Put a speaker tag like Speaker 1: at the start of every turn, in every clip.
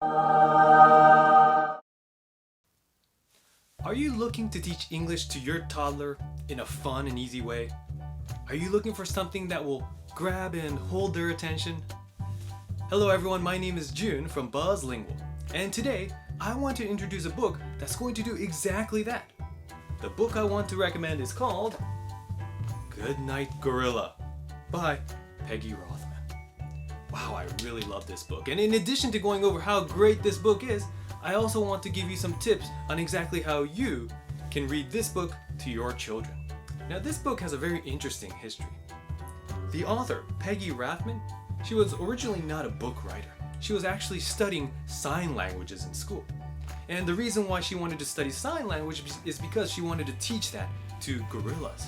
Speaker 1: Are you looking to teach English to your toddler in a fun and easy way? Are you looking for something that will grab and hold their attention? Hello everyone, my name is June from Buzzlingual, and today I want to introduce a book that's going to do exactly that. The book I want to recommend is called Good Night Gorilla by Peggy Rothman. Wow, I really love this book, and in addition to going over how great this book is, I also want to give you some tips on exactly how you can read this book to your children. Now, this book has a very interesting history. The author, Peggy Rothman, she was originally not a book writer. She was actually studying sign languages in school. And the reason why she wanted to study sign language is because she wanted to teach that to gorillas.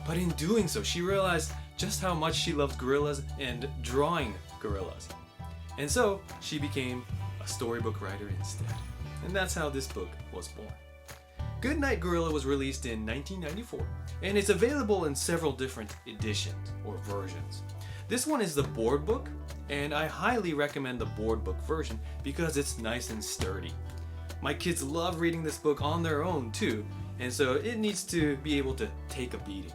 Speaker 1: But in doing so, she realized just how much she loved gorillas and drawing gorillas. And so she became a storybook writer instead. And that's how this book was born. Good Night Gorilla was released in 1994, and it's available in several different editions or versions. This one is the board book, and I highly recommend the board book version because it's nice and sturdy. My kids love reading this book on their own too, and so it needs to be able to take a beating.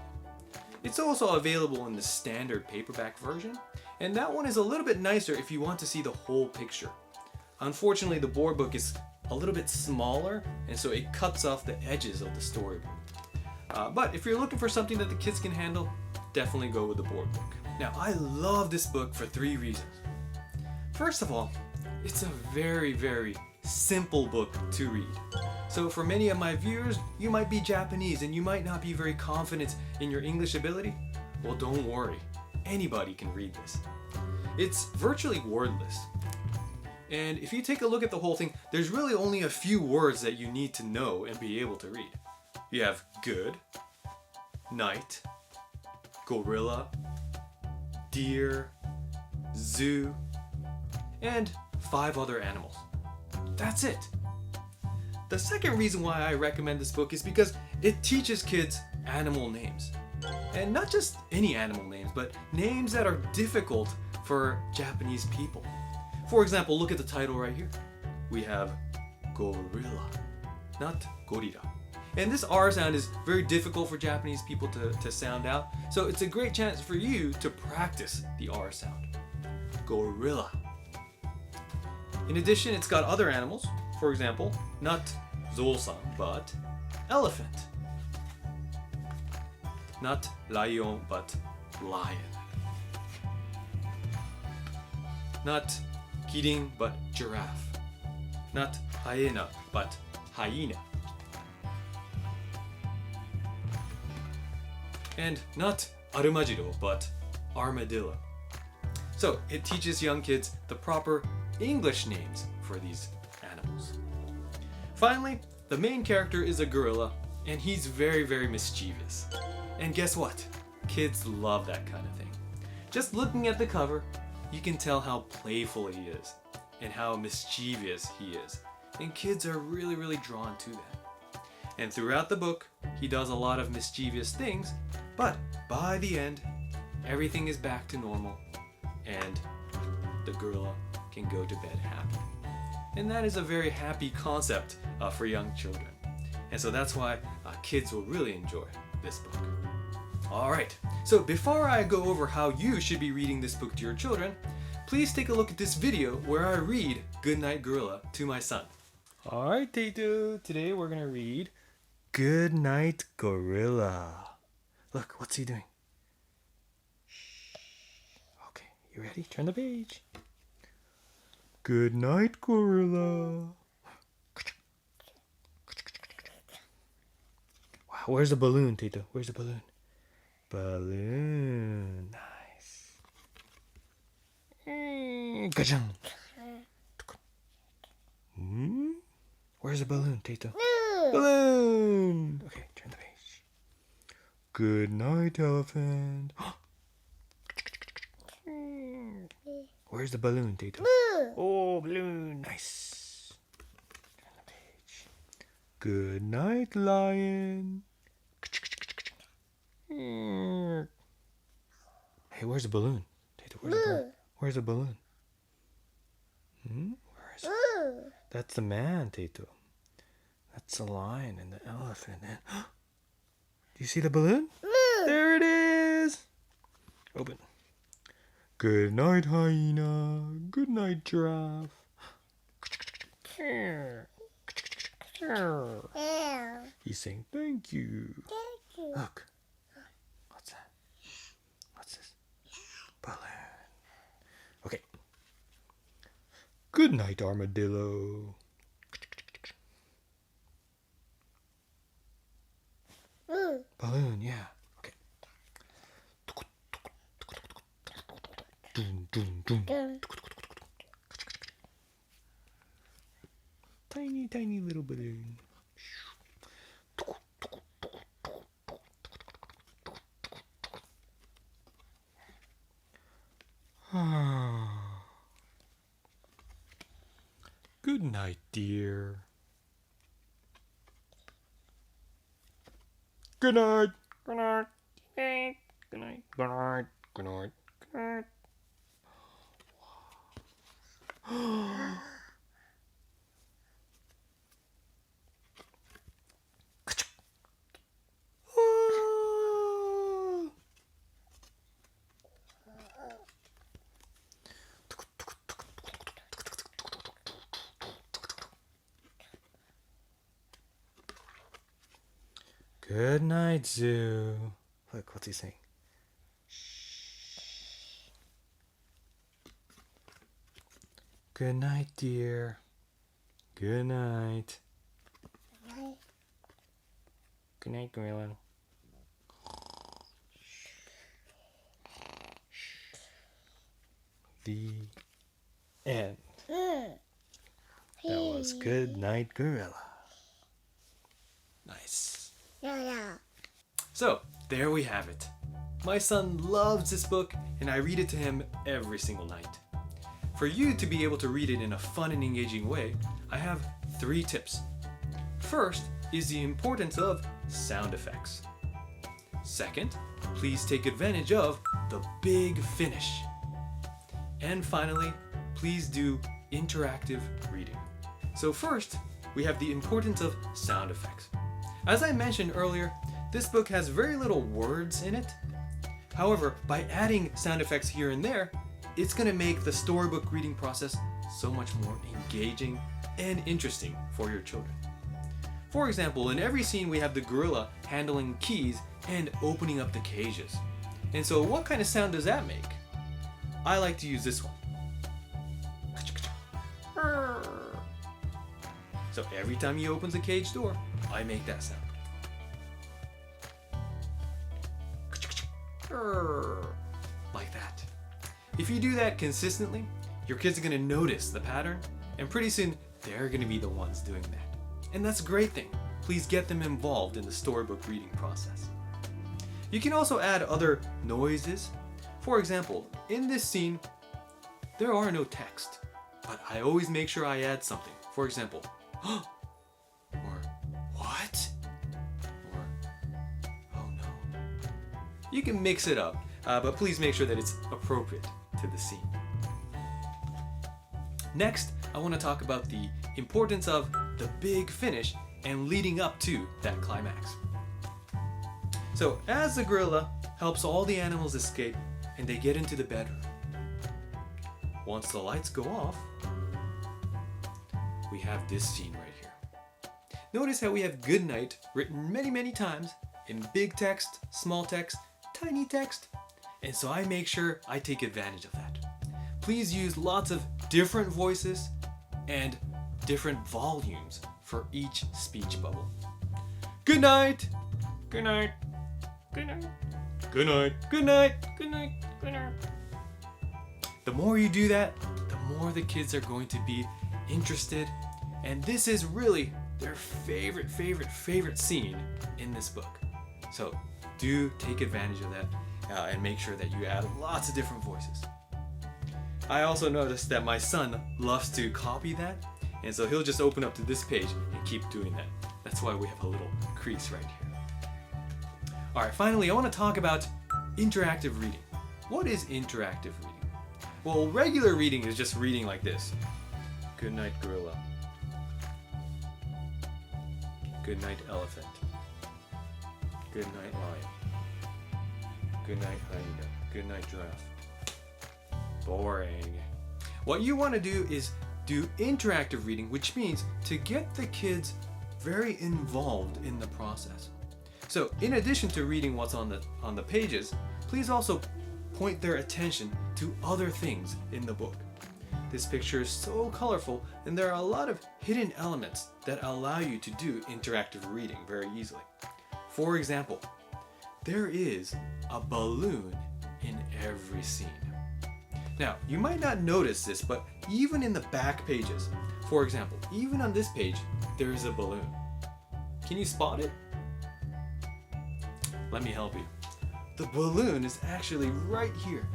Speaker 1: It's also available in the standard paperback version, and that one is a little bit nicer if you want to see the whole picture. Unfortunately, the board book is a little bit smaller, and so it cuts off the edges of the storybook. But if you're looking for something that the kids can handle, definitely go with the board book. Now, I love this book for 3 reasons. First of all, it's a very, very simple book to read. So for many of my viewers, you might be Japanese and you might not be very confident in your English ability. Well, don't worry. Anybody can read this. It's virtually wordless. And if you take a look at the whole thing, there's really only a few words that you need to know and be able to read. You have good, night, gorilla, deer, zoo, and 5 other animals. That's it. The second reason why I recommend this book is because it teaches kids animal names. And not just any animal names, but names that are difficult for Japanese people. For example, look at the title right here. We have gorilla, not gorilla. And this R sound is very difficult for Japanese people to sound out, so it's a great chance for you to practice the R sound. Gorilla. In addition, it's got other animals. For example, not zosan, but elephant. Not lion, but lion. Not kirin, but giraffe. Not hyena, but hyena. And not armadillo, but armadillo. So it teaches young kids the proper English names for these animals. Finally, the main character is a gorilla, and he's very, very mischievous. And guess what? Kids love that kind of thing. Just looking at the cover, you can tell how playful he is and how mischievous he is. And kids are really, really drawn to that. And throughout the book, he does a lot of mischievous things, but by the end, everything is back to normal, and the gorilla can go to bed happy. And that is a very happy concept for young children. And so that's why kids will really enjoy this book. Alright, so before I go over how you should be reading this book to your children, please take a look at this video where I read Good Night Gorilla to my son. Alright, Taito, today we're gonna read Good Night Gorilla. Look, what's he doing? Okay, you ready? Turn the page. Good night, gorilla. Wow, where's the balloon, Tito? Where's the balloon? Balloon. Nice. Ka-chang. Where's the balloon, Tito? Balloon. Okay, turn the page. Good night, elephant. Where's the balloon, Tito? Oh, balloon. Nice. Turn the page. Good night, lion. Hey, where's the balloon? Tito, where's the balloon? Where's the balloon? Where is it? That's the man, Tato. That's the lion and the elephant. And do you see the balloon? There it is. Open. Good night, hyena. Good night, giraffe. He's saying thank you. Look. What's that? What's this? Balloon. Okay. Good night, armadillo. Balloon, yeah. Okay. Tiny, tiny little balloon. Good night, dear. Good night. Good night. Good night. Good night. Good night. Good night. Good night, Zoo. Look, what's he saying? Good night, dear. Good night. Good night, gorilla. The end. That was Good Night, Gorilla. Nice. So, there we have it. My son loves this book, and I read it to him every single night. For you to be able to read it in a fun and engaging way, I have 3 tips. First is the importance of sound effects. Second, please take advantage of the big finish. And finally, please do interactive reading. So first, we have the importance of sound effects. As I mentioned earlier, this book has very little words in it. However, by adding sound effects here and there, it's going to make the storybook reading process so much more engaging and interesting for your children. For example, in every scene we have the gorilla handling keys and opening up the cages. And so what kind of sound does that make? I like to use this one. So every time he opens a cage door, I make that sound. Like that. If you do that consistently, your kids are going to notice the pattern, and pretty soon they're going to be the ones doing that. And that's a great thing. Please get them involved in the storybook reading process. You can also add other noises. For example, in this scene, there are no text, but I always make sure I add something. For example, or what? Or oh no. You can mix it up, but please make sure that it's appropriate to the scene. Next, I want to talk about the importance of the big finish and leading up to that climax. So, as the gorilla helps all the animals escape and they get into the bedroom, once the lights go off, we have this scene right here. Notice how we have good night written many times in big text, small text, tiny text, and so I make sure I take advantage of that. Please use lots of different voices and different volumes for each speech bubble. Good night. Good night. Good night. Good night. Good night. Good night. Good night. The more you do that, the more the kids are going to be interested, and this is really their favorite scene in this book. So do take advantage of that and make sure that you add lots of different voices. I also noticed that my son loves to copy that, and so he'll just open up to this page and keep doing that. That's why we have a little crease right here. Alright, finally I want to talk about interactive reading. What is interactive reading? Well, regular reading is just reading like this. Good night, gorilla. Good night, elephant. Good night, lion. Good night, hyena. Good night, giraffe. Boring. What you want to do is do interactive reading, which means to get the kids very involved in the process. So in addition to reading what's on the pages, please also point their attention to other things in the book. This picture is so colorful, and there are a lot of hidden elements that allow you to do interactive reading very easily. For example, there is a balloon in every scene. Now, you might not notice this, but even in the back pages, for example, even on this page, there is a balloon. Can you spot it? Let me help you. The balloon is actually right here.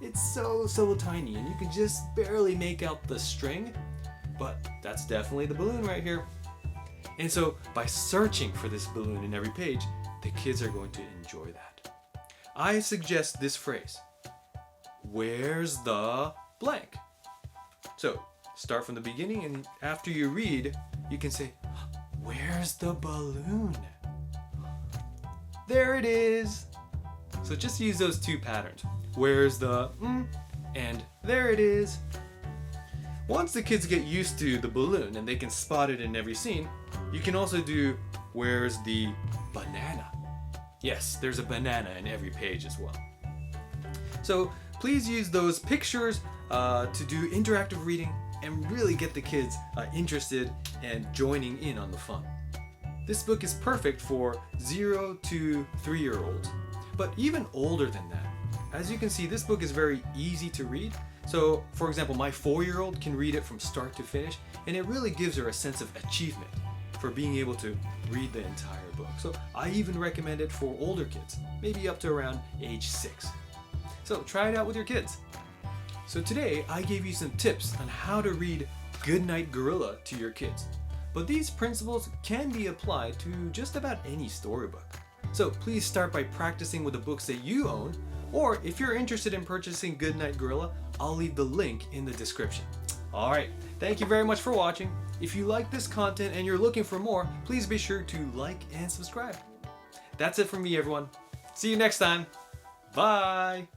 Speaker 1: It's so tiny, and you can just barely make out the string, but that's definitely the balloon right here. And so by searching for this balloon in every page, the kids are going to enjoy that. I suggest this phrase: where's the blank? So start from the beginning, and after you read, you can say, where's the balloon? There it is. So just use those two patterns. Where's the and there it is. Once the kids get used to the balloon and they can spot it in every scene, you can also do where's the banana? Yes, there's a banana in every page as well. So please use those pictures to do interactive reading and really get the kids interested and joining in on the fun. This book is perfect for 0 to 3-year-olds, but even older than that. As you can see, this book is very easy to read. So, for example, my 4-year-old can read it from start to finish, and it really gives her a sense of achievement for being able to read the entire book. So I even recommend it for older kids, maybe up to around age 6. So try it out with your kids. So today I gave you some tips on how to read Goodnight Gorilla to your kids. But these principles can be applied to just about any storybook. So please start by practicing with the books that you own, or if you're interested in purchasing Goodnight Gorilla, I'll leave the link in the description. Alright, thank you very much for watching. If you like this content and you're looking for more, please be sure to like and subscribe. That's it from me, everyone. See you next time. Bye!